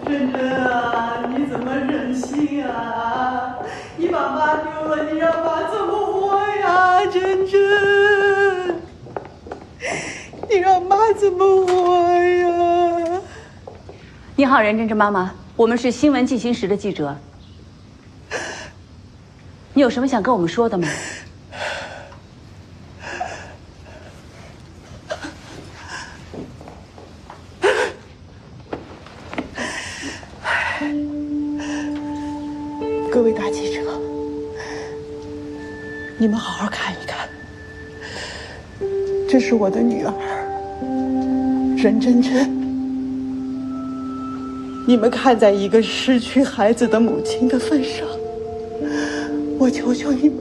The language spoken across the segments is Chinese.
珍珍啊，你怎么忍心啊？你把妈丢了，你让妈怎么活呀？珍珍，你让妈怎么活呀？你好，任珍珍妈妈，我们是新闻进行时的记者。你有什么想跟我们说的吗？各位大记者，你们好好看一看，这是我的女儿任珍珍。你们看在一个失去孩子的母亲的份上，我求求你们，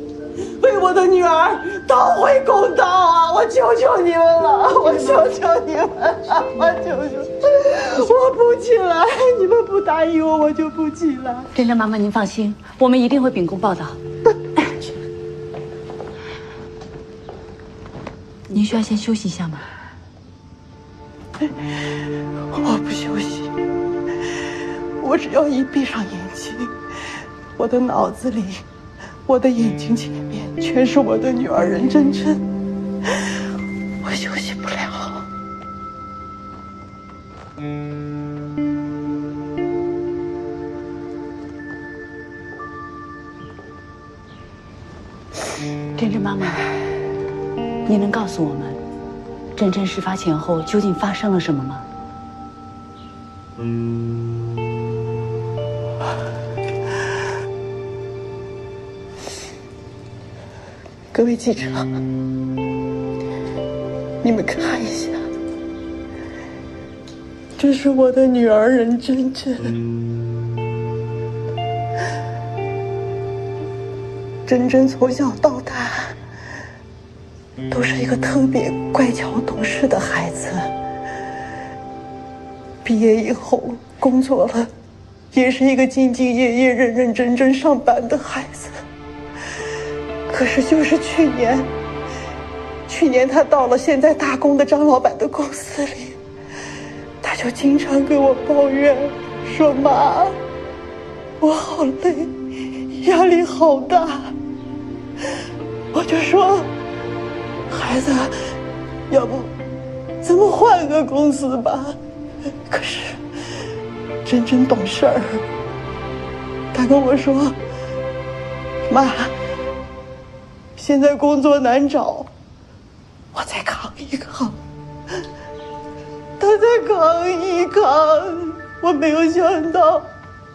为我的女儿讨回公道啊！我求求你们了，我求求你们了，我求求，我不起来，你们不答应我，我就不起来。珍珍妈妈，您放心，我们一定会秉公报道。您需要先休息一下吗？我不休息，我只要一闭上眼睛，我的脑子里，我的眼睛前面全是我的女儿任珍珍，我休息不了。珍珍妈妈，你能告诉我们，珍珍事发前后究竟发生了什么吗？各位记者，你们看一下，这是我的女儿任珍珍。珍珍从小到大都是一个特别乖巧懂事的孩子，毕业以后工作了，也是一个兢兢业业、认认真真上班的孩子。可是就是去年他到了现在打工的张老板的公司里，他就经常跟我抱怨说：“妈，我好累，压力好大。”我就说：“孩子，要不咱们换个公司吧？”可是珍珍懂事儿，他跟我说：“妈，现在工作难找，我再扛一扛。”他再扛一扛，我没有想到，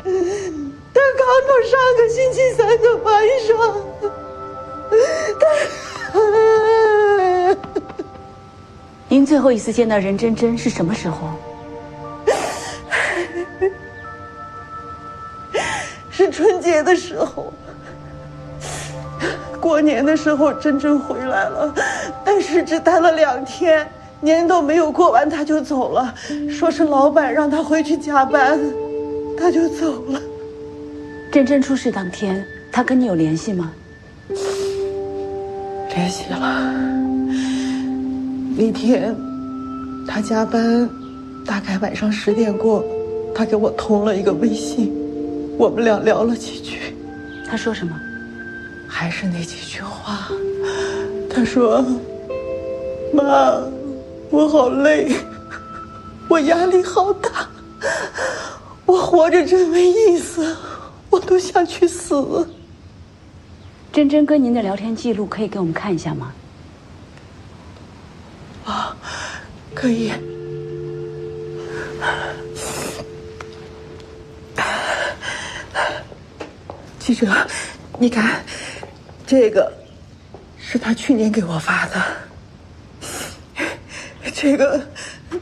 他扛到上个星期三的晚上，您最后一次见到任珍珍是什么时候？是春节的时候。过年的时候珍珍回来了，但是只待了2天，年都没有过完他就走了，说是老板让他回去加班，他就走了。珍珍出事当天，他跟你有联系吗？联系了。那天他加班，大概晚上10点过，他给我通了一个微信，我们俩聊了几句。他说什么？还是那几句话。他说：“妈，我好累，我压力好大，我活着真没意思，我都想去死。”珍珍跟您的聊天记录可以给我们看一下吗？啊，可以。记者，你看，这个是他去年给我发的，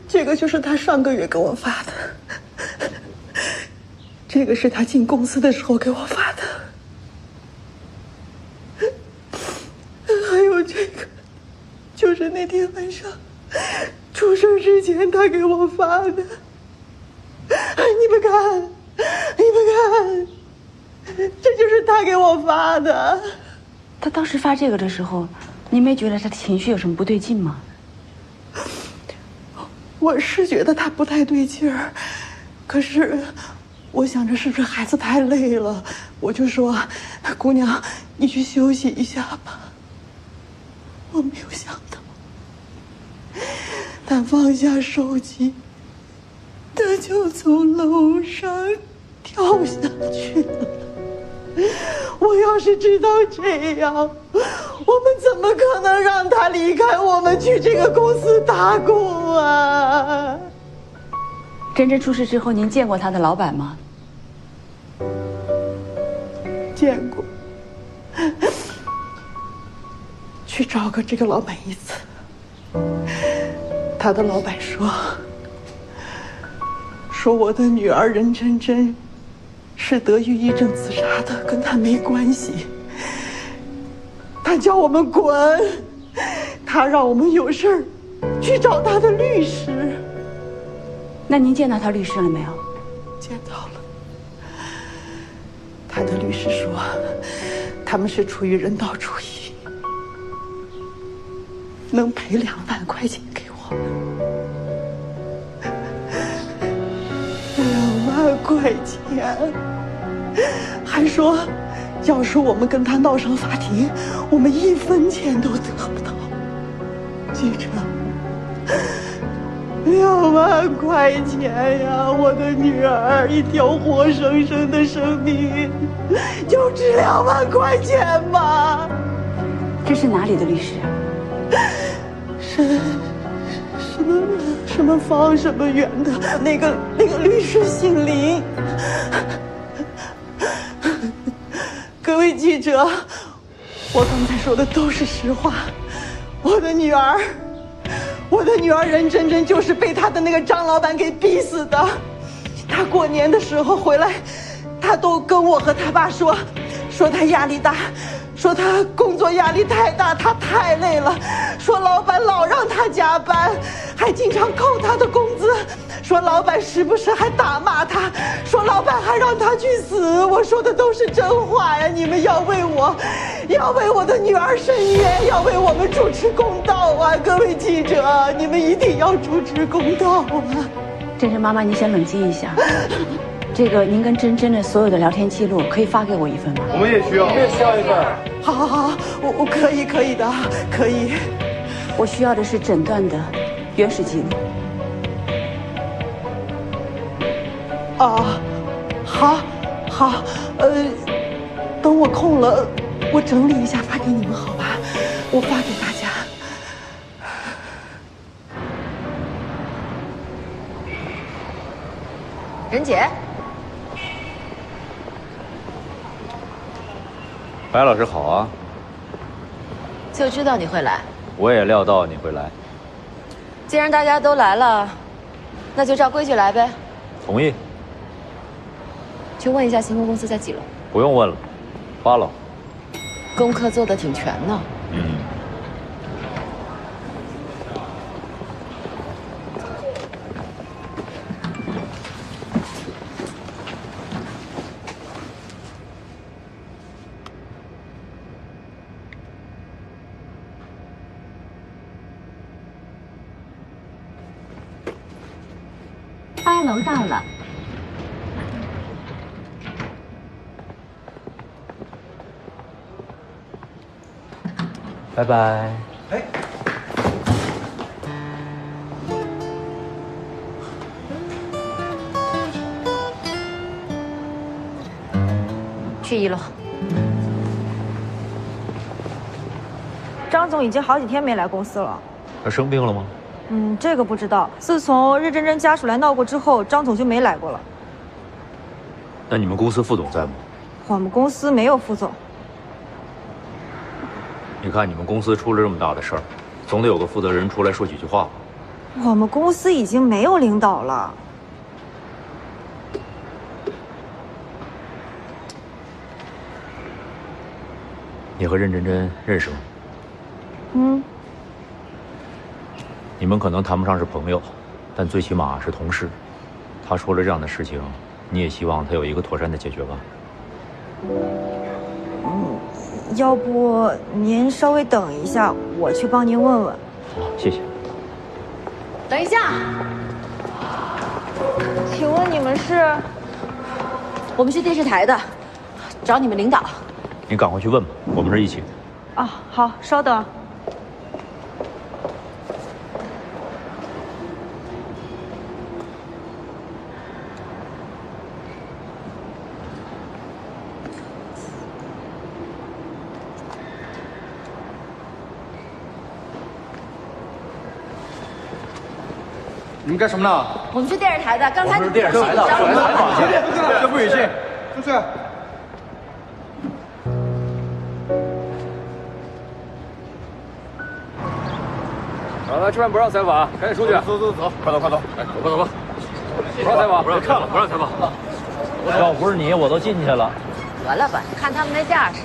这个就是他上个月给我发的，这个是他进公司的时候给我发的，还有这个就是那天晚上出事之前他给我发的。你们看，你们看，这就是他给我发的。他当时发这个的时候，您没觉得他的情绪有什么不对劲吗？我是觉得他不太对劲儿，可是我想着是不是孩子太累了，我就说：“姑娘，你去休息一下吧。”我没有想到，他放下手机，他就从楼上跳下去了。我要是知道这样，我们怎么可能让他离开我们去这个公司打工啊？真真出事之后，您见过他的老板吗？见过，去找过这个老板一次。他的老板说我的女儿任真真是得抑郁症自杀的，跟他没关系。他叫我们滚，他让我们有事儿去找他的律师。那您见到他律师了没有？见到了。他的律师说，他们是出于人道主义，能赔2万块钱给我。2万块钱，还说，要是我们跟他闹上法庭，我们1分钱都得不到。记者，2万块钱呀！我的女儿一条活生生的生命，就值2万块钱吗？这是哪里的律师啊？是什么方什么圆的那个律师姓林。各位记者，我刚才说的都是实话。我的女儿任真真就是被她的那个张老板给逼死的。她过年的时候回来，她都跟我和她爸说她压力大，说她工作压力太大，她太累了，说老板老让她加班，还经常扣她的工资，说老板时不时还打骂她，说老板还让她去死。我说的都是真话呀！你们要为我的女儿伸冤，要为我们主持公道啊！各位记者，你们一定要主持公道啊！真真妈妈，你先冷静一下。这个您跟真真的所有的聊天记录可以发给我1份吗？我们也需要一份。好，我可以的，可以。我需要的是诊断的原始记录。好，等我空了，我整理一下发给你们，好吧？我发给大家。任姐，白老师好啊！就知道你会来。我也料到你会来。既然大家都来了，那就照规矩来呗。同意。去问一下新空公司在几楼？不用问了，8楼。功课做得挺全呢。8楼到了。拜拜。哎，去1楼。张总已经好几天没来公司了。他生病了吗？这个不知道。自从任真真家属来闹过之后，张总就没来过了。那你们公司副总在吗？我们公司没有副总。你看你们公司出了这么大的事儿，总得有个负责人出来说几句话吧。我们公司已经没有领导了。你和任真真认识吗？你们可能谈不上是朋友，但最起码是同事。他说了这样的事情，你也希望他有一个妥善的解决吧？要不您稍微等一下，我去帮您问问。好，谢谢。等一下，请问你们是？我们是电视台的，找你们领导。你赶快去问吧，我们是一起的。啊，好，稍等。你们干什么呢？我们是电视台的，刚才我们是电视台的，找来采访去。这不许信，出去。来吃饭不让采访，赶紧出去！走，快走，哎，走吧，不让采访，不让看了，不让采访。要不是你，我都进去了。得了吧，看他们那架势，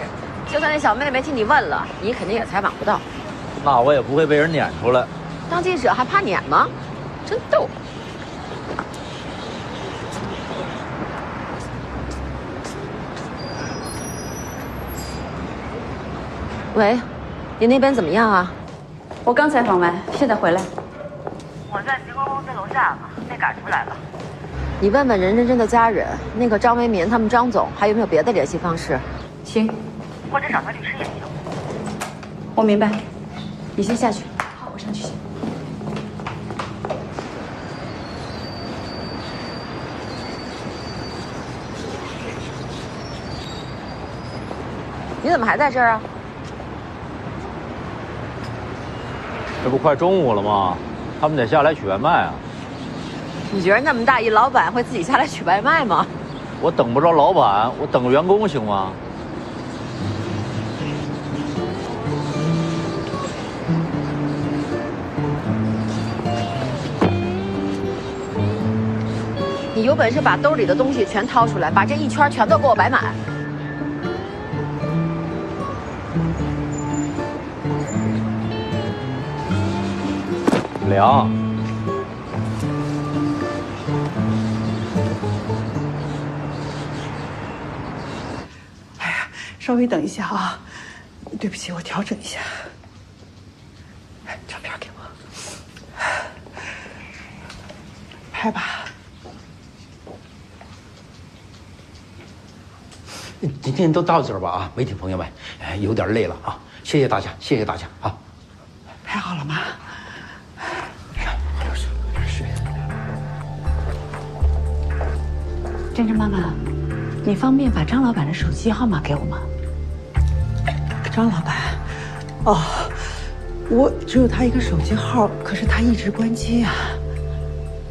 就算那小妹妹替你问了，你肯定也采访不到。那我也不会被人撵出来。当记者还怕撵吗？真逗。喂，你那边怎么样啊？我刚采访完，现在回来。我在极光公司楼下嘛，被赶出来了。你问问任真真的家人，那个张维民他们张总还有没有别的联系方式？行，或者找他律师也行。我明白。你先下去。好，我上去先。你怎么还在这儿啊？这不快中午了吗？他们得下来取外卖啊。你觉得那么大一老板会自己下来取外卖吗？我等不着老板，我等员工行吗？你有本事把兜里的东西全掏出来，把这一圈全都给我摆满。凉。哎呀，稍微等一下啊，对不起，我调整一下。照片给我，拍吧。今天都到这儿吧啊，媒体朋友们，有点累了啊，谢谢大家啊。拍好了吗？珍珍妈妈，你方便把张老板的手机号码给我吗？张老板，哦，我只有他一个手机号，可是他一直关机啊。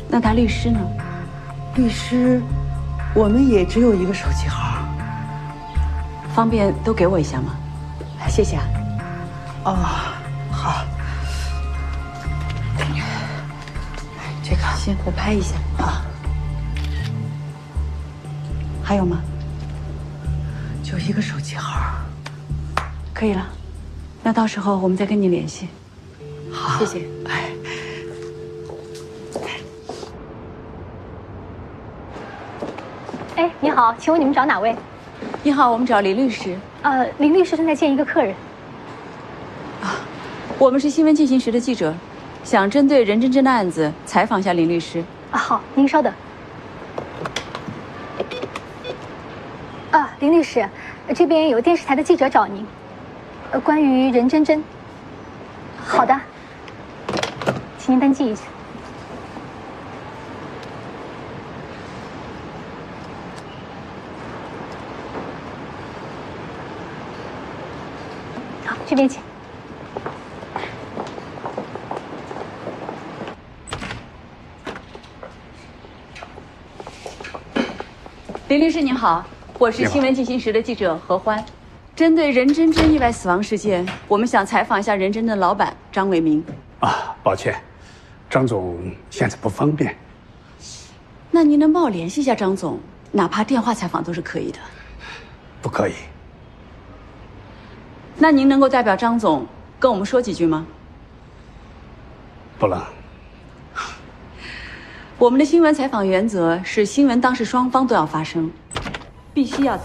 那他律师呢？律师，我们也只有一个手机号。方便都给我一下吗？谢谢啊。哦，好。这个行，我拍一下啊。还有吗？就一个手机号。可以了，那到时候我们再跟你联系。好，谢谢。哎，你好，请问你们找哪位？你好，我们找林律师。林律师正在见一个客人。我们是新闻进行时的记者，想针对任真真的案子采访一下林律师。好，您稍等。林律师，这边有电视台的记者找您，关于任真真。好的，请您登记一下。好，这边请。林律师您好，我是新闻进行时的记者何欢。针对任真真意外死亡事件，我们想采访一下任真真的老板张伟民。抱歉，张总现在不方便。那您能帮我联系一下张总，哪怕电话采访都是可以的。不可以。那您能够代表张总跟我们说几句吗？不能。我们的新闻采访原则是新闻当事双方都要发声，必须要采，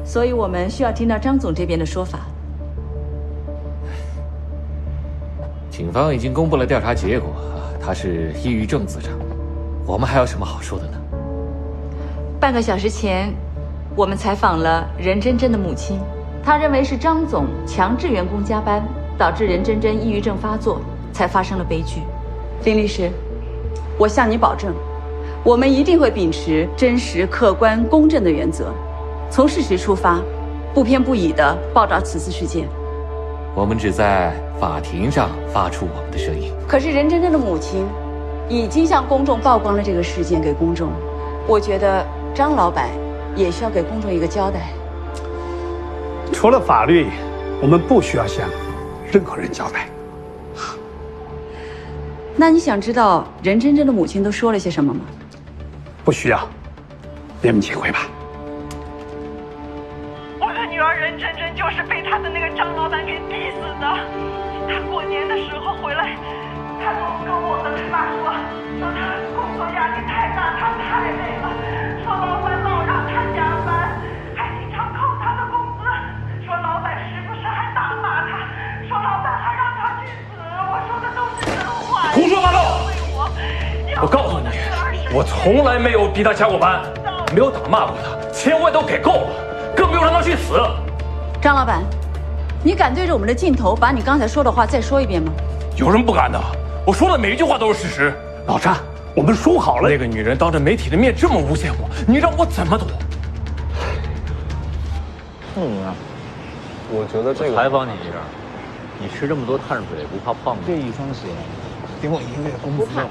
所以我们需要听到张总这边的说法。警方已经公布了调查结果，他是抑郁症自杀，我们还有什么好说的呢？半个小时前，我们采访了任真真的母亲，她认为是张总强制员工加班，导致任真真抑郁症发作，才发生了悲剧。林律师，我向你保证，我们一定会秉持真实、客观、公正的原则，从事实出发，不偏不倚地报道此次事件。我们只在法庭上发出我们的声音。可是任真真的母亲已经向公众曝光了这个事件给公众，我觉得张老板也需要给公众一个交代。除了法律，我们不需要向任何人交代。那你想知道任真真的母亲都说了些什么吗？不需要，你们请回吧。我的女儿任真真就是被她的那个张老板给逼死的。她过年的时候回来，她跟我和他爸说她工作压力太大，她太累了，说老板老让她加班，还经常扣她的工资，说老板时不时还大骂她，说老板还让她去死。我说的都是真话。胡说八道！我告诉你，我从来没有逼他加过班，没有打骂过他，钱我也都给够了，更没有让他去死。张老板，你敢对着我们的镜头把你刚才说的话再说一遍吗？有什么不敢的？我说的每一句话都是事实。老张，我们说好了。那个女人当着媒体的面这么诬陷我，你让我怎么躲？我觉得这个采访你一下，你吃这么多碳水不怕胖吗？这一双鞋给我1个月工资了，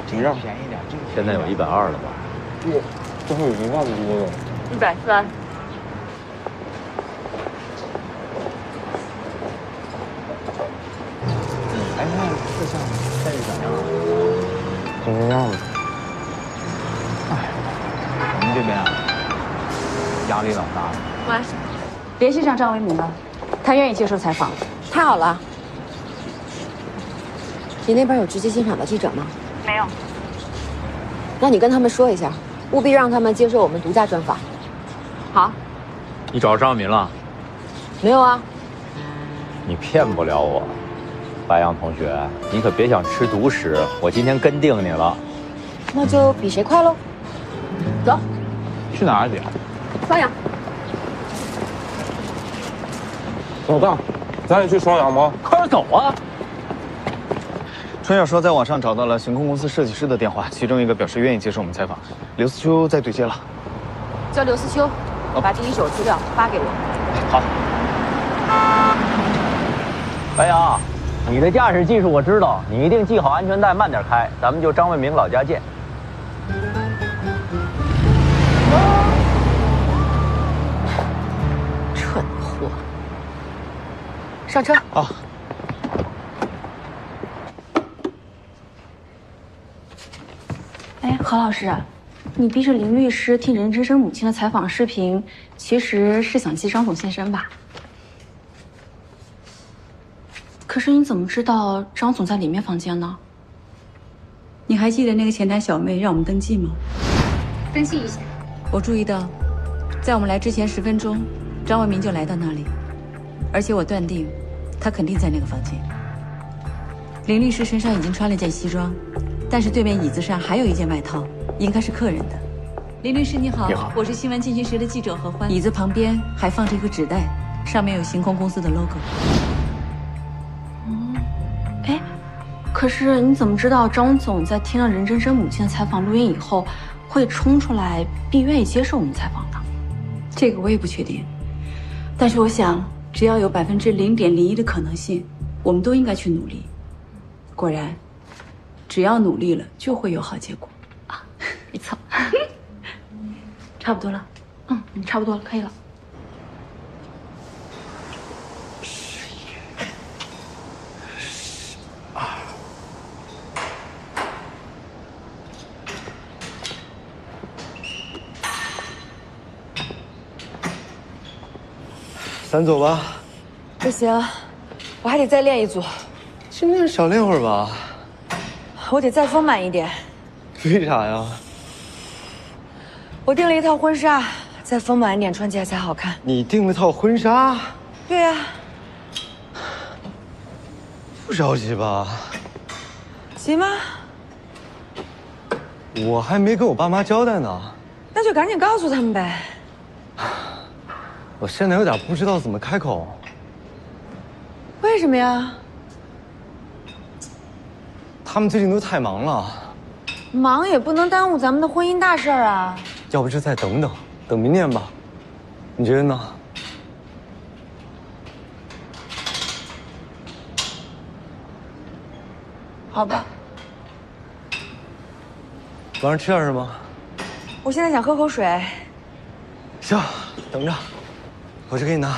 这个便宜点。现在有120了吧？这还有1万多了。130。哎，那这项待遇怎么样？怎么样了？哎，我们这边啊，压力老大了。喂，联系上张维民了，他愿意接受采访。太好了。你那边有直接现场的记者吗？没有。那你跟他们说一下，务必让他们接受我们独家专访。好。你找张民了？没有啊。你骗不了我，白杨同学，你可别想吃独食，我今天跟定你了。那就比谁快喽。走。去哪儿姐？双阳。老大，咱也去双阳吗？快点走啊！春晓说在网上找到了行控公司设计师的电话，其中一个表示愿意接受我们采访。刘思秋在对接了。叫刘思秋，把第一手资料发给我。好。白杨，你的驾驶技术我知道，你一定系好安全带，慢点开。咱们就张卫民老家见。蠢货！上车。啊。哎，何老师，你逼着林律师替任真真母亲的采访视频，其实是想激张总现身吧？可是你怎么知道张总在里面房间呢？你还记得那个前台小妹让我们登记吗？登记一下。我注意到，在我们来之前10分钟，张维民就来到那里，而且我断定，他肯定在那个房间。林律师身上已经穿了件西装，但是对面椅子上还有一件外套，应该是客人的。林律师你好，你好，我是新闻进行时的记者何欢。椅子旁边还放着一个纸袋，上面有行控公司的 logo。哎，可是你怎么知道张总在听了任真真母亲的采访录音以后，会冲出来并愿意接受我们采访呢？这个我也不确定，但是我想，只要有0.01%的可能性，我们都应该去努力。果然，只要努力了，就会有好结果啊！没错。差不多了，差不多了，可以了。咱走吧。不行，我还得再练一组。今天少练会儿吧。我得再丰满一点。为啥呀？我订了一套婚纱，再丰满一点穿起来才好看。你订了套婚纱？对呀。不着急吧？急吗？我还没跟我爸妈交代呢。那就赶紧告诉他们呗。我现在有点不知道怎么开口。为什么呀？他们最近都太忙了，忙也不能耽误咱们的婚姻大事啊。要不就再等等，等明年吧。你觉得呢？好吧。晚上吃点什么？我现在想喝口水。行，等着，我去给你拿。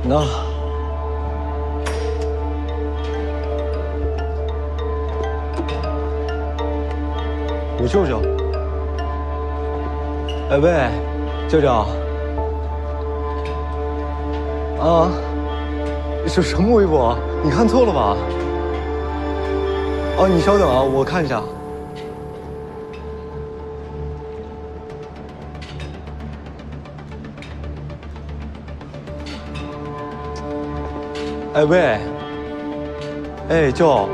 那，我舅舅。哎喂，舅舅。啊，是什么微博？你看错了吧？哦，你稍等啊，我看一下。哎喂，哎舅，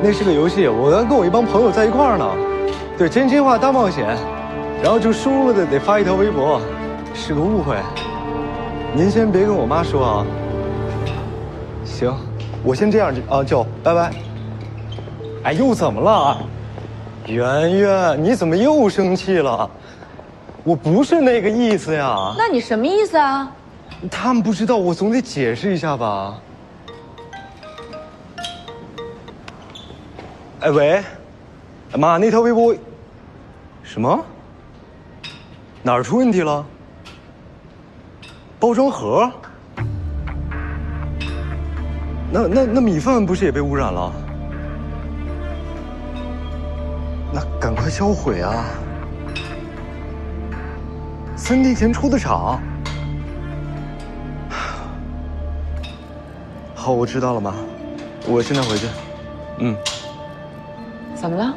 那是个游戏，我刚跟我一帮朋友在一块儿呢，对，真心话大冒险，然后就输了的得发一条微博，是个误会，您先别跟我妈说啊。行，我先这样啊，舅，拜拜。哎，又怎么了？圆圆，你怎么又生气了？我不是那个意思呀。那你什么意思啊？他们不知道，我总得解释一下吧。哎喂，妈，那条微博，什么？哪儿出问题了？包装盒？那米饭不是也被污染了？那赶快销毁啊！3天前出的厂。好，我知道了，妈，我现在回去。嗯。怎么了？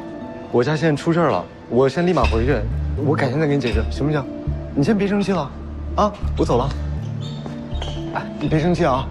我家现在出事了，我先立马回去，我改天再给你解释，行不行？你先别生气了，啊，我走了。哎，你别生气啊。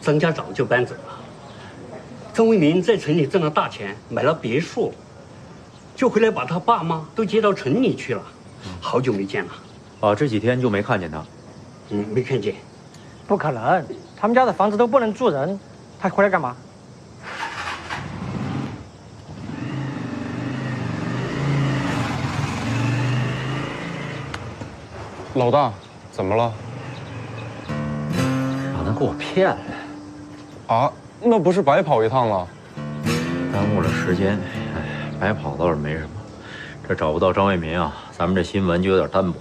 张家早就搬走了，张为民在城里挣了大钱，买了别墅，就回来把他爸妈都接到城里去了，好久没见了。啊，这几天就没看见他。没看见。不可能，他们家的房子都不能住人，他回来干嘛？老大，怎么了？让他给我骗了。啊，那不是白跑一趟了？耽误了时间，哎，白跑倒是没什么。这找不到张为民啊，咱们这新闻就有点单薄。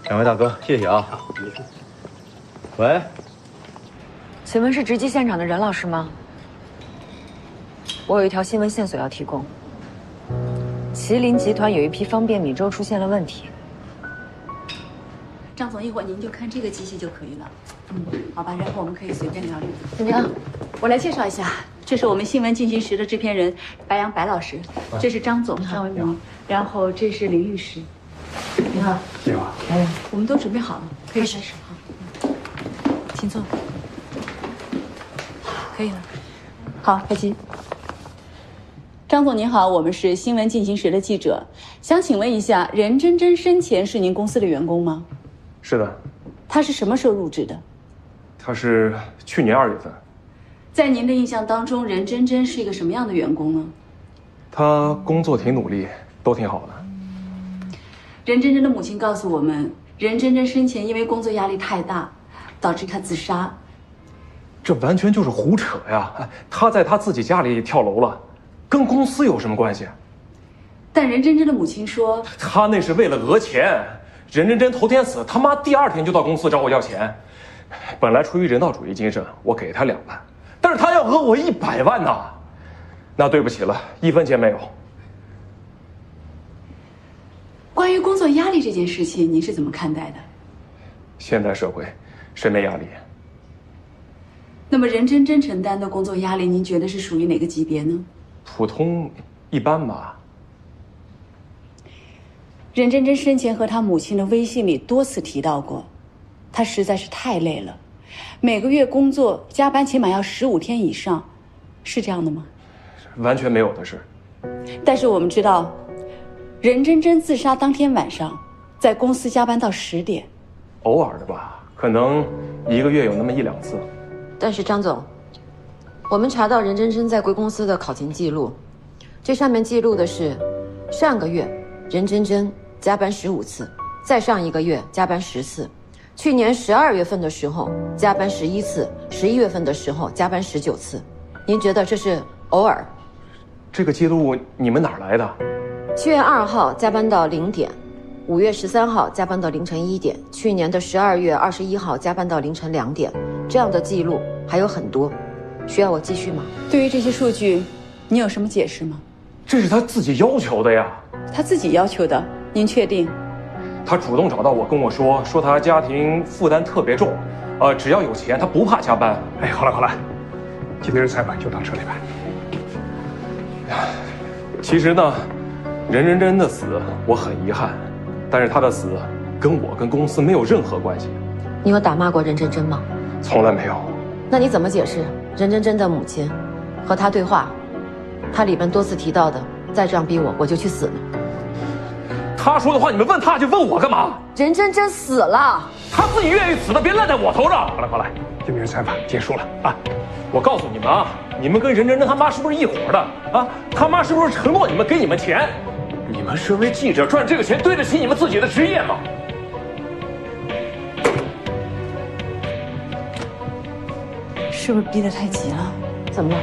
两位大哥，谢谢啊。喂，请问是直击现场的任老师吗？我有一条新闻线索要提供。麒麟集团有一批方便米粥出现了问题。张总，一会儿您就看这个机器就可以了。好吧，然后我们可以随便聊聊。怎么样？我来介绍一下，这是我们新闻进行时的制片人白杨白老师，这是张总张为民，然后这是林律师。你好。你好。哎，我们都准备好了，可以开始哈。请坐。可以了。好，开机。张总您好，我们是新闻进行时的记者，想请问一下，任真真生前是您公司的员工吗？是的。她是什么时候入职的？她是去年2月份。在您的印象当中，任真真是一个什么样的员工呢？她工作挺努力，都挺好的。任真真的母亲告诉我们，任真真生前因为工作压力太大，导致她自杀。这完全就是胡扯呀！她在她自己家里跳楼了，跟公司有什么关系？但任真真的母亲说，她那是为了讹钱。任真真头天死，他妈第2天就到公司找我要钱。本来出于人道主义精神，我给她2万，但是她要讹我100万呐！那对不起了，1分钱没有。关于工作压力这件事情，您是怎么看待的？现代社会，谁没压力？那么任真真承担的工作压力，您觉得是属于哪个级别呢？普通一般吧。任真真生前和她母亲的微信里多次提到过，她实在是太累了，每个月工作加班起码要15天以上，是这样的吗？完全没有的事。但是我们知道，任真真自杀当天晚上，在公司加班到10点。偶尔的吧，可能1个月有那么1、2次。但是张总，我们查到任真真在贵公司的考勤记录，这上面记录的是上个月任真真加班15次，再上1个月加班10次，去年12月份的时候加班11次，11月份的时候加班19次。您觉得这是偶尔？这个记录你们哪儿来的？7月2号加班到0点，5月13号加班到凌晨1点，去年的12月21号加班到凌晨2点，这样的记录还有很多，需要我继续吗？对于这些数据，你有什么解释吗？这是他自己要求的呀。他自己要求的，您确定？他主动找到我跟我说他家庭负担特别重，只要有钱他不怕加班。哎，好了，今天的采访就到这里吧。其实呢，任真真的死我很遗憾，但是她的死跟我跟公司没有任何关系。你有打骂过任真真吗？从来没有。那你怎么解释任真真的母亲和她对话，她里边多次提到的再这样逼我，我就去死呢？她说的话你们问她就问我干嘛？任真真死了，她自己愿意死的，别赖在我头上。好了，今天的采访结束了啊！我告诉你们啊，你们跟任真真他妈是不是一伙的啊？他妈是不是承诺你们给你们钱？你们身为记者赚这个钱对得起你们自己的职业吗？是不是逼得太急了？怎么了？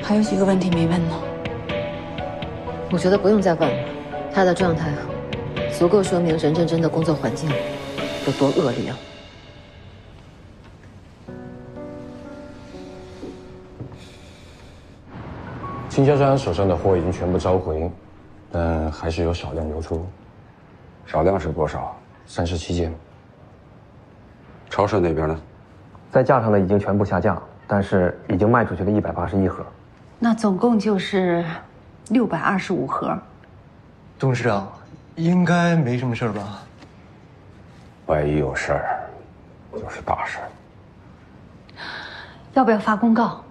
还有几个问题没问呢。我觉得不用再问了，他的状态足够说明任真真的工作环境有多恶劣。经销商手上的货已经全部召回，但还是有少量流出。少量是多少？37件。超市那边呢？在架上的已经全部下架，但是已经卖出去了181盒。那总共就是625盒。董事长，应该没什么事儿吧？万一有事儿，就是大事。要不要发公告？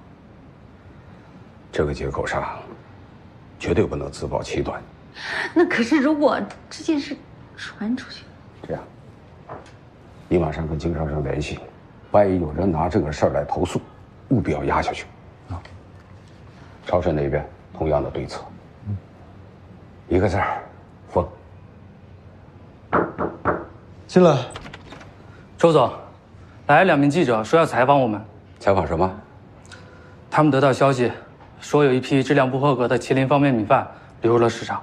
这个接口上绝对不能自曝其短。那可是如果这件事传出去，这样，你马上跟经销商联系，万一有人拿这个事儿来投诉，务必要压下去。啊，超市那边同样的对策。一个字儿，封。进来。周总，来了2名记者说要采访我们。采访什么？他们得到消息，说有一批质量不合格的麒麟方便米饭流入了市场。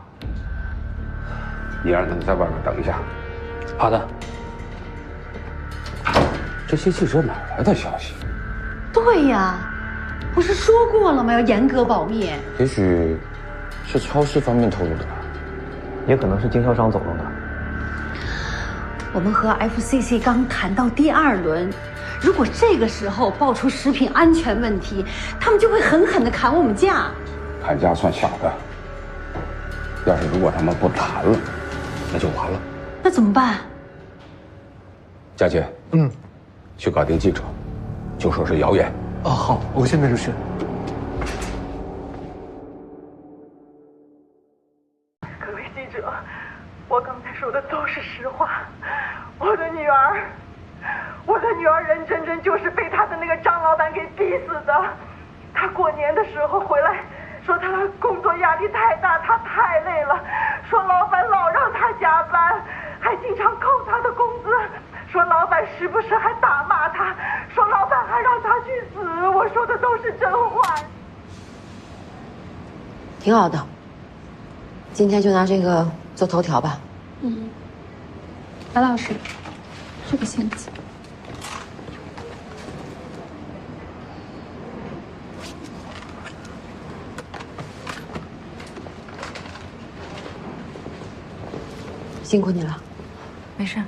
你让他们在外面等一下。好的。这些记者哪来的消息？对呀，不是说过了吗？要严格保密。也许是超市方面透露的吧，也可能是经销商走动的。我们和 FCC 刚谈到第2轮，如果这个时候爆出食品安全问题，他们就会狠狠地砍我们价。砍价算小的，要是如果他们不谈了，那就完了。那怎么办？佳姐，去搞定记者，就说是谣言。啊，好，我现在就去。各位记者，我刚才说的都是实话。我的女儿任真真就是被她的那个张老板给逼死的。她过年的时候回来，说她工作压力太大，她太累了，说老板老让她加班，还经常扣她的工资，说老板时不时还打骂她，说老板还让她去死。我说的都是真话。挺好的，今天就拿这个做头条吧。白老师，这个信子。辛苦你了。没事。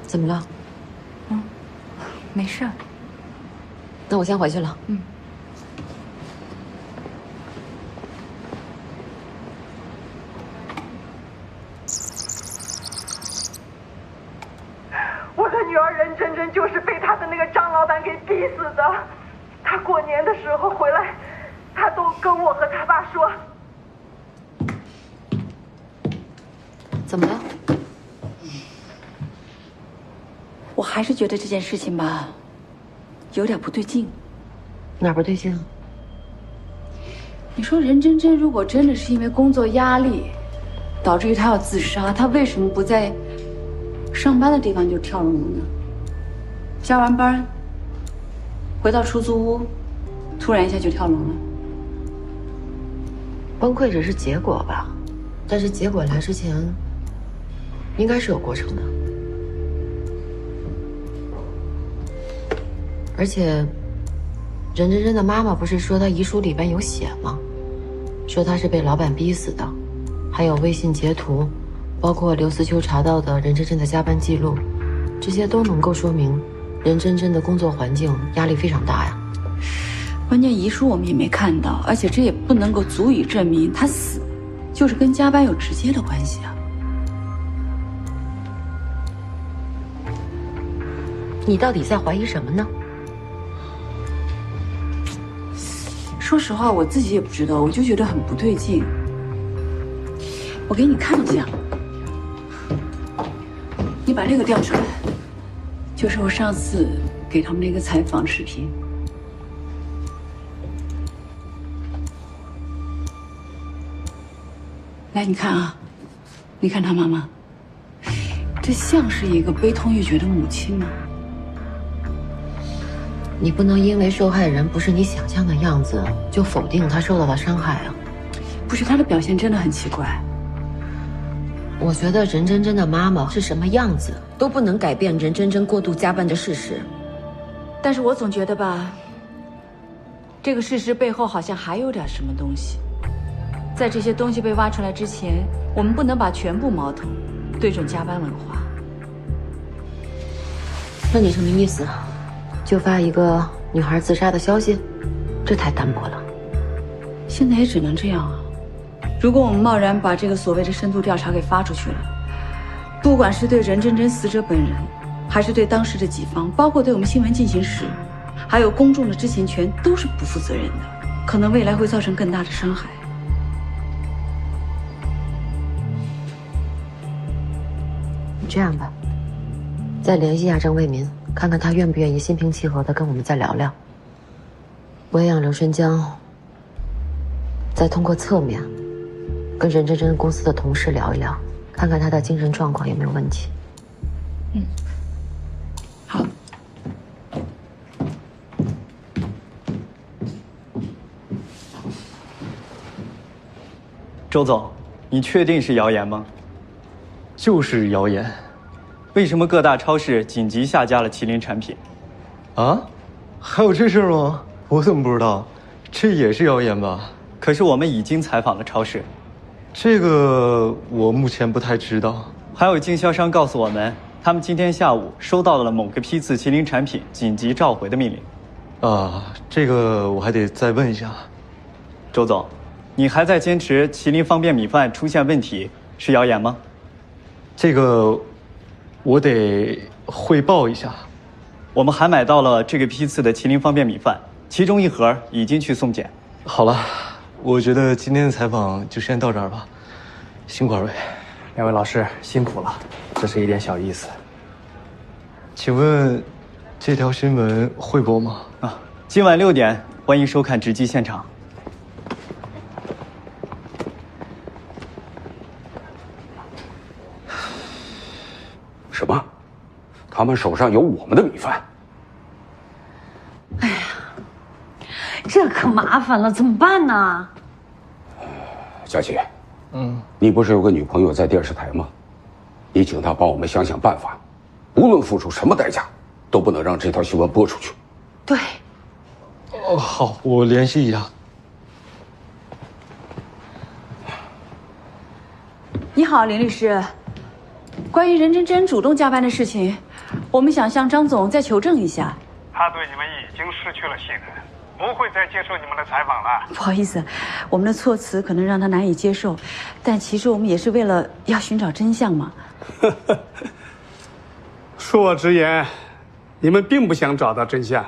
怎么了？没事。那我先回去了。我的女儿任真真就是被她的那个张老板给逼死的。她过年的时候回来，她都跟我和她爸说。怎么了？我还是觉得这件事情吧，有点不对劲。哪儿不对劲？你说任真真如果真的是因为工作压力，导致于她要自杀，她为什么不在上班的地方就跳楼呢？加完班，回到出租屋，突然一下就跳楼了。崩溃只是结果吧，但是结果来之前，应该是有过程的。而且，任真真的妈妈不是说她遗书里边有写吗？说她是被老板逼死的，还有微信截图，包括刘思秋查到的任真真的加班记录，这些都能够说明任真真的工作环境压力非常大呀。关键遗书我们也没看到，而且这也不能够足以证明她死就是跟加班有直接的关系啊。你到底在怀疑什么呢？说实话，我自己也不知道，我就觉得很不对劲。我给你看一下，你把这个调出来，就是我上次给他们那个采访视频。来，你看啊，你看他妈妈，这像是一个悲痛欲绝的母亲吗？你不能因为受害人不是你想象的样子，就否定他受到的伤害啊！不是，他的表现真的很奇怪。我觉得任真真的妈妈是什么样子，都不能改变任真真过度加班的事实。但是我总觉得吧，这个事实背后好像还有点什么东西。在这些东西被挖出来之前，我们不能把全部矛头对准加班文化。那你什么意思？就发一个女孩自杀的消息，这太单薄了。现在也只能这样啊。如果我们贸然把这个所谓的深度调查给发出去了，不管是对任真真死者本人，还是对当时的己方，包括对我们新闻进行时，还有公众的知情权，都是不负责任的，可能未来会造成更大的伤害。这样吧，再联系一下郑卫民，看看他愿不愿意心平气和的跟我们再聊聊。我也让刘春江再通过侧面跟任真真公司的同事聊一聊，看看他的精神状况有没有问题。好。周总，你确定是谣言吗？就是谣言。为什么各大超市紧急下架了麒麟产品？啊？还有这事儿吗？我怎么不知道？这也是谣言吧？可是我们已经采访了超市。这个我目前不太知道。还有经销商告诉我们，他们今天下午收到了某个批次麒麟产品紧急召回的命令。啊，这个我还得再问一下。周总，你还在坚持麒麟方便米饭出现问题是谣言吗？这个，我得汇报一下。我们还买到了这个批次的麒麟方便米饭，其中一盒已经去送检。好了，我觉得今天的采访就先到这儿吧，辛苦二位。两位老师辛苦了，这是一点小意思。请问，这条新闻会播吗？啊，今晚6点，欢迎收看直击现场。什么？他们手上有我们的米饭？哎呀，这可麻烦了，怎么办呢？佳琪，你不是有个女朋友在电视台吗？你请她帮我们想想办法，无论付出什么代价，都不能让这条新闻播出去。对。哦，好，我联系一下。你好，林律师。关于任真真主动加班的事情，我们想向张总再求证一下。他对你们已经失去了信任，不会再接受你们的采访了。不好意思，我们的措辞可能让他难以接受，但其实我们也是为了要寻找真相嘛。恕我直言，你们并不想找到真相，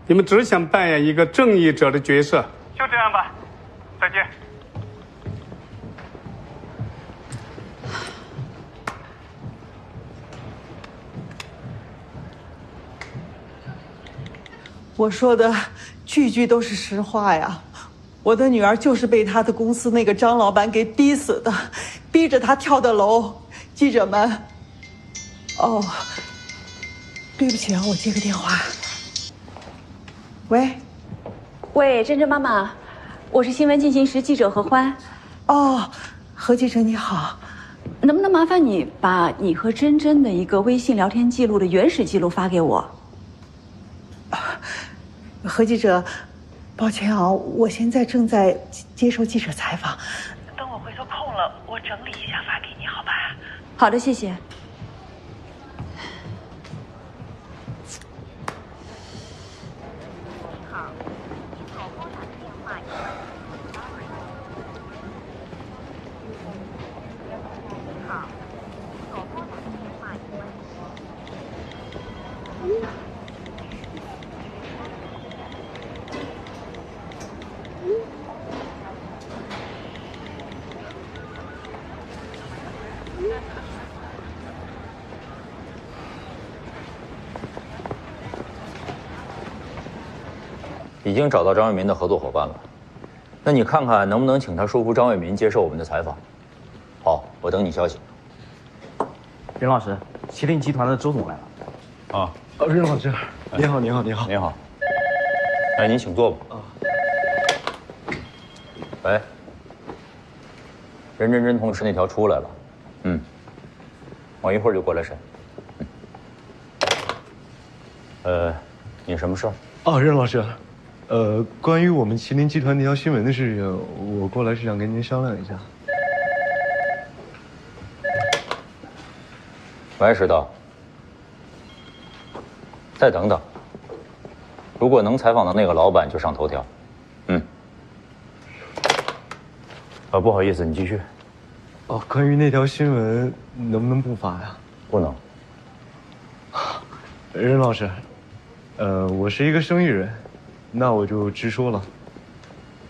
你们只想扮演一个正义者的角色。就这样吧，再见。我说的句句都是实话呀！我的女儿就是被她的公司那个张老板给逼死的，逼着她跳的楼。记者们，哦，对不起啊，我接个电话。喂，喂，真真妈妈，我是新闻进行时记者何欢。哦，何记者你好，能不能麻烦你把你和真真的一个微信聊天记录的原始记录发给我？何记者，抱歉啊，我现在正在接受记者采访，等我回头空了，我整理一下发给你，好吧？好的，谢谢。已经找到张伟民的合作伙伴了，那你看看能不能请他说服张伟民接受我们的采访。好，我等你消息。任老师，麒麟集团的周总来了。啊，任老师，你好，你好，你好，你好。哎，您请坐吧。喂，任真真同事那条出来了，我一会儿就过来审。你什么事儿？哦，任老师。关于我们麒麟集团那条新闻的事情，我过来是想跟您商量一下。喂，石道，再等等，如果能采访到那个老板，就上头条。不好意思，你继续。哦，关于那条新闻，能不能不发呀？不能。任老师，我是一个生意人。那我就直说了，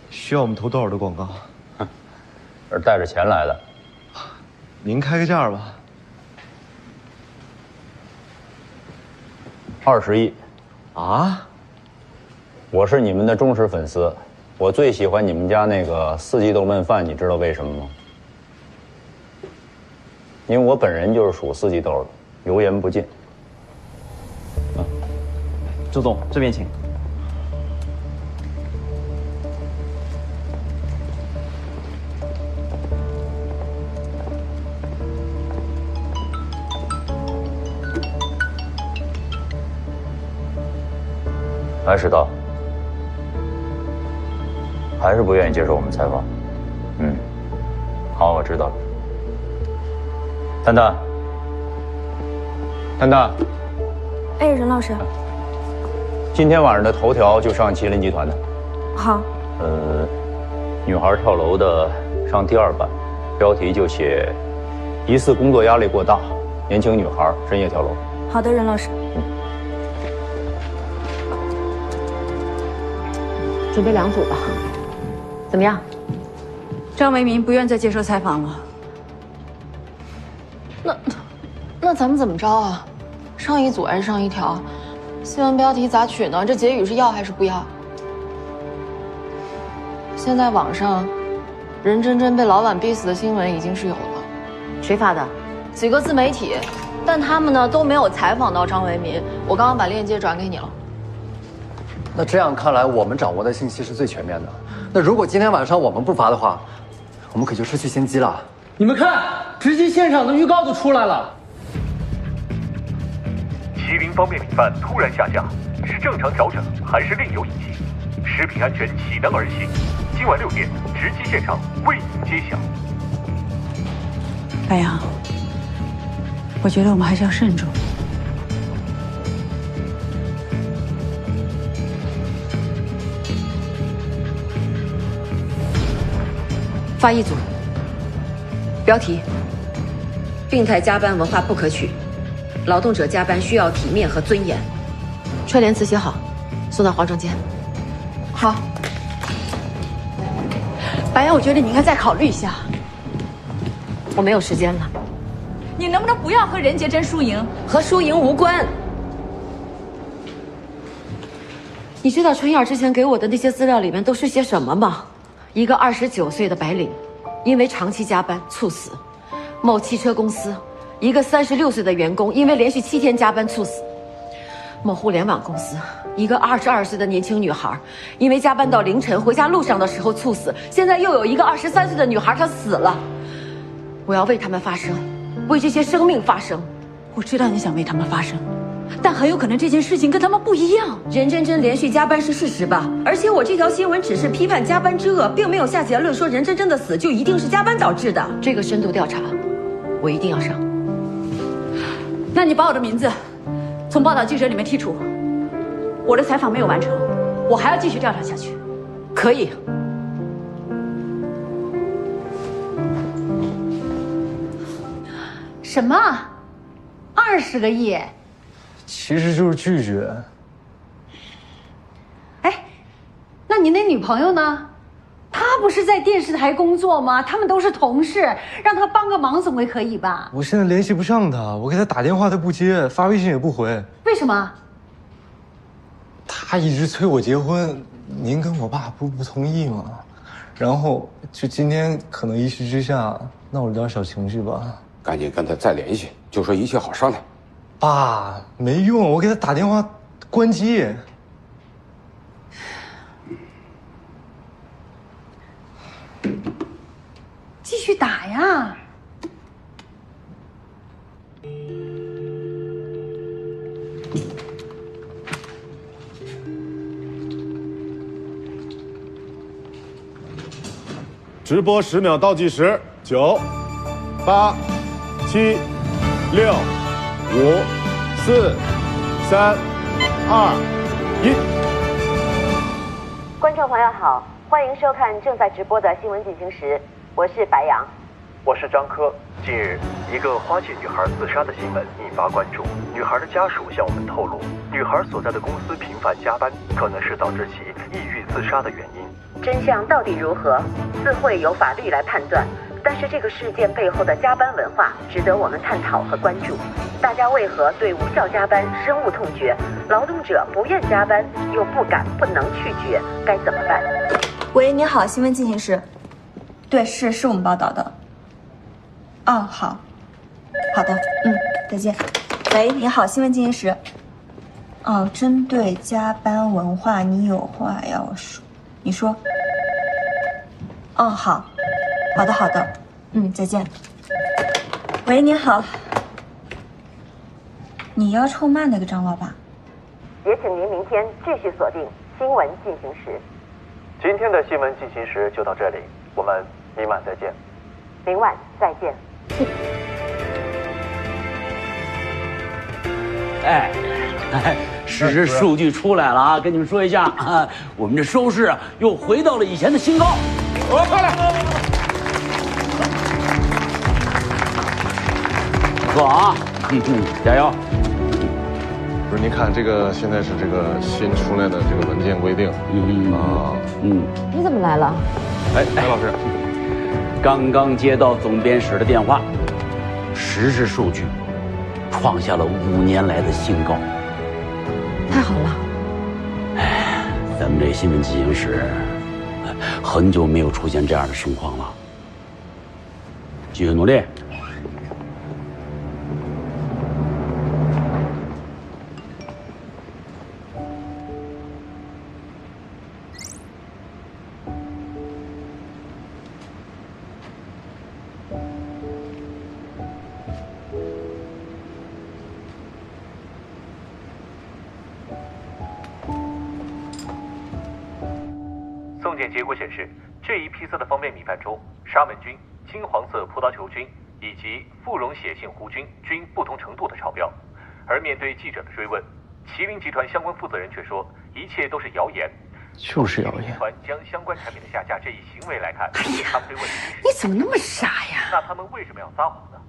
需要我们投多少的广告？是带着钱来的。您开个价吧。20亿。啊？我是你们的忠实粉丝，我最喜欢你们家那个4季豆焖饭，你知道为什么吗？因为我本人就是属4季豆的，油盐不进。周总，这边请。白石道，还是不愿意接受我们采访。好，我知道了。蛋蛋，蛋蛋，哎，任老师，今天晚上的头条就上麒麟集团的。好。女孩跳楼的上第2版，标题就写“疑似工作压力过大，年轻女孩深夜跳楼”。好的，任老师。准备2组吧。怎么样？张维民不愿再接受采访了。那咱们怎么着啊？上一组还是上一条？新闻标题咋取呢？这结语是要还是不要？现在网上任真真被老板逼死的新闻已经是有了。谁发的？几个自媒体，但他们呢都没有采访到张维民。我刚刚把链接转给你了。那这样看来，我们掌握的信息是最全面的。那如果今天晚上我们不发的话，我们可就失去先机了。你们看，直击现场的预告都出来了。麒麟方便米饭突然下架，是正常调整还是另有隐情？食品安全岂能儿戏？今晚6点，直击现场为您揭晓。白杨，我觉得我们还是要慎重。发1组，标题：病态加班文化不可取，劳动者加班需要体面和尊严。串联词写好，送到化妆间。好。白杨，我觉得你应该再考虑一下。我没有时间了。你能不能不要和任洁珍输赢？和输赢无关。你知道春燕之前给我的那些资料里面都是些什么吗？一个29岁的白领，因为长期加班猝死；某汽车公司，一个36岁的员工因为连续7天加班猝死；某互联网公司，一个22岁的年轻女孩，因为加班到凌晨回家路上的时候猝死。现在又有一个23岁的女孩，她死了。我要为他们发声，为这些生命发声。我知道你想为他们发声，但很有可能这件事情跟他们不一样。任真真连续加班是事实吧？而且我这条新闻只是批判加班之恶，并没有下结论说任真真的死就一定是加班导致的。这个深度调查，我一定要上。那你把我的名字从报道记者里面剔除。我的采访没有完成，我还要继续调查下去。可以。什么？20个亿？其实就是拒绝。哎，那你那女朋友呢？她不是在电视台工作吗？他们都是同事，让她帮个忙总归可以吧？我现在联系不上她，我给她打电话她不接，发微信也不回。为什么？她一直催我结婚，您跟我爸不同意吗？然后就今天可能一气之下闹了点小情绪吧。赶紧跟他再联系，就说一切好商量。爸，没用，我给他打电话关机。继续打呀！直播10秒倒计时，9、8、7、6、5、4、3、2、1。观众朋友好，欢迎收看正在直播的新闻进行时，我是白杨，我是张科。近日，一个花季女孩自杀的新闻引发关注。女孩的家属向我们透露，女孩所在的公司频繁加班，可能是导致其抑郁自杀的原因。真相到底如何，自会由法律来判断。但是这个事件背后的加班文化值得我们探讨和关注。大家为何对无效加班深恶痛绝？劳动者不愿加班又不敢不能拒绝，该怎么办？喂，你好，新闻进行时。对，是我们报道的。哦，好的，再见。喂，你好，新闻进行时。哦，针对加班文化，你有话要说，你说。哦，好的，再见。喂，你好，你要臭骂那个张老板？也请您明天继续锁定新闻进行时。今天的新闻进行时就到这里，我们明晚再见。明晚再见。实时数据出来了啊！跟你们说一下啊，我们这收视又回到了以前的新高。我漂亮！不错啊，加油！不是，您看这个现在是这个新出来的这个文件规定，你怎么来了？哎，白老师，刚刚接到总编室的电话，实时数据创下了5年来的新高。太好了！哎，咱们这新闻进行时很久没有出现这样的情况了，继续努力。送检结果显示，这一批次的方便米饭中，沙门菌、金黄色葡萄球菌以及富溶血性弧菌均不同程度的超标。而面对记者的追问，麒麟集团相关负责人却说，一切都是谣言。就是谣言。集团将相关产品的下架这一行为来看，他们对问题你怎么那么傻呀？那他们为什么要撒谎呢？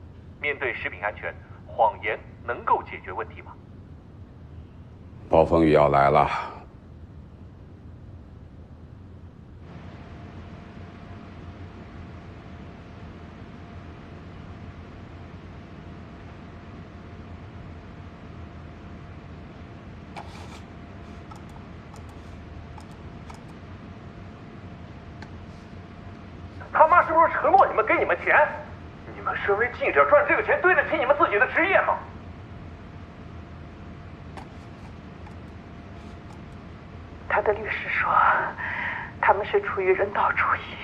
面对食品安全，谎言能够解决问题吗？暴风雨要来了。他妈是不是承诺你们给你们钱？你们身为记者赚这个钱对得起你们自己的职业吗？他的律师说，他们是出于人道主义，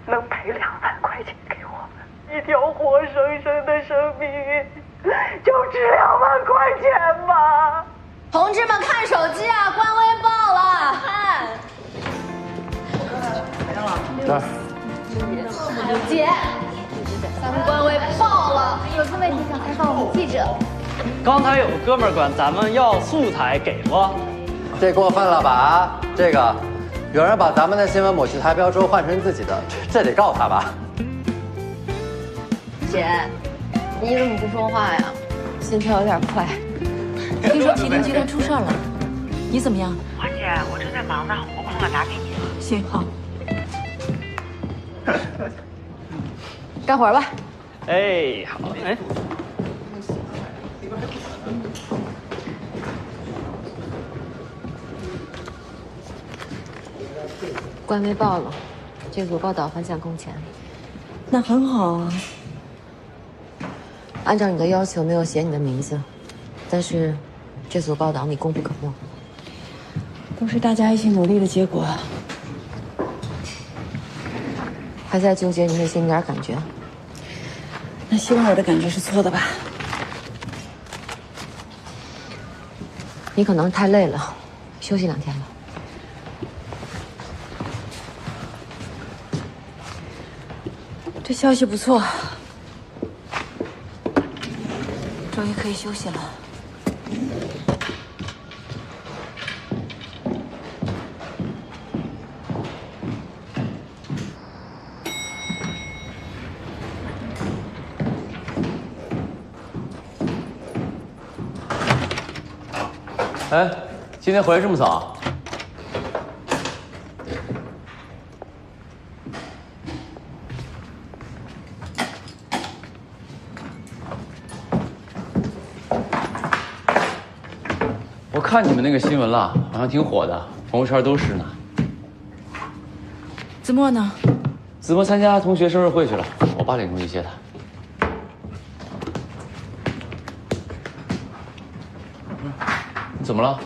能赔2万块钱给我们，一条活生生的生命就值2万块钱吧。同志们看手机啊，官微爆了，看。来，姐，咱们官微爆了，有个问题想采访我们记者。刚才有个哥们儿管咱们要素材，给不？这过分了吧？这个，有人把咱们的新闻抹去台标之后换成自己的，这得告他吧？姐，你怎么不说话呀？心跳有点快。听说麒麟集团出事了，你怎么样？花姐，我正在忙呢，我空了打给你。行，好。干活吧。哎，好，哎。官微报了，这组报道反响空前。那很好啊。按照你的要求，没有写你的名字，但是这组报道你功不可没。都是大家一起努力的结果。还在纠结你内心那点感觉？那希望我的感觉是错的吧？你可能太累了，休息2天吧。这消息不错，终于可以休息了。哎，今天回来这么早？我看你们那个新闻了，好像挺火的，朋友圈都是呢。子墨呢？子墨参加同学生日会去了，我8点钟去接他。你怎么了？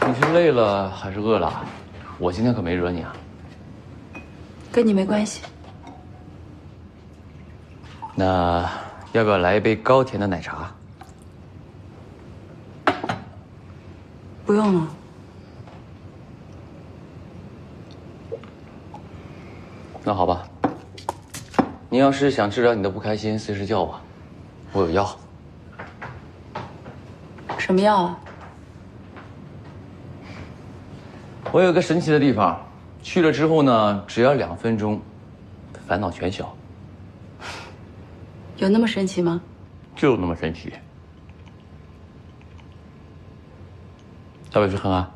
你是累了还是饿了？我今天可没惹你啊。跟你没关系。那要不要来一杯高甜的奶茶？不用了。那好吧。你要是想治疗你的不开心，随时叫我，我有药。什么药啊？我有个神奇的地方，去了之后呢，只要2分钟，烦恼全消。有那么神奇吗？就那么神奇。要不要去看看？